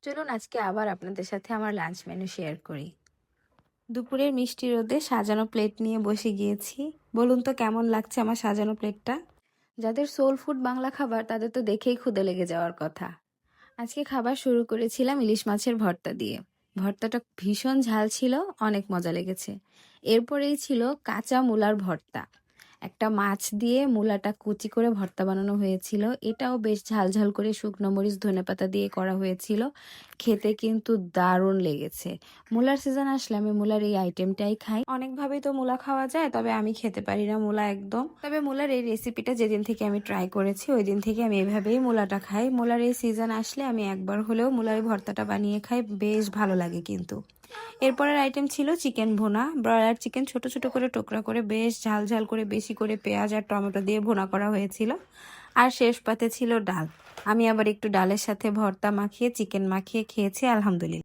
চলুন আজকে আবার আপনাদের সাথে আমার লাঞ্চ মেনু শেয়ার করি। দুপুরের মিষ্টি রোদে সাজানো প্লেট নিয়ে বসে গিয়েছি। বলুন তো কেমন লাগছে আমার সাজানো প্লেটটা? যাদের সোল ফুড বাংলা খাবার তাদের তো দেখেই ক্ষুধা লেগে যাওয়ার কথা। আজকে খাবার শুরু করেছিলাম ইলিশ মাছের ভর্তা দিয়ে। ভর্তাটা ভীষণ ঝাল ছিল, অনেক মজা লেগেছে। এরপরেই ছিল কাঁচা মূলার ভর্তা। একটা মাছ দিয়ে মূলাটা কুচি করে ভর্তা বানানো হয়েছিল। এটাও বেশ ঝাল ঝাল করে শুকনো মরিচ ধনেপাতা দিয়ে করা হয়েছিল। খেতে কিন্তু দারুণ লেগেছে। মূলার সিজন আসলে আমি মূলার এই আইটেমটাই খাই। অনেকভাবেই তো মূলা খাওয়া যায়, তবে আমি খেতে পারি না মূলা একদম। তবে মূলার এই রেসিপিটা যেদিন থেকে আমি ট্রাই করেছি ওই দিন থেকে আমি এভাবেই মূলাটা খাই। মূলার এই সিজন আসলে আমি একবার হলেও মূলার এই ভর্তাটা বানিয়ে খাই, বেশ ভালো লাগে কিন্তু। এরপরের আইটেম ছিল চিকেন ভুনা। ব্রয়লার চিকেন ছোট ছোট করে টুকরা করে বেশ ঝাল ঝাল করে বেশি করে পেঁয়াজ আর টমেটো দিয়ে ভুনা করা হয়েছিল। আর শেষ পাতে ছিল ডাল। আমি আবার একটু ডালের সাথে ভর্তা মাখিয়ে চিকেন মাখিয়ে খেয়েছি, আলহামদুলিল্লাহ।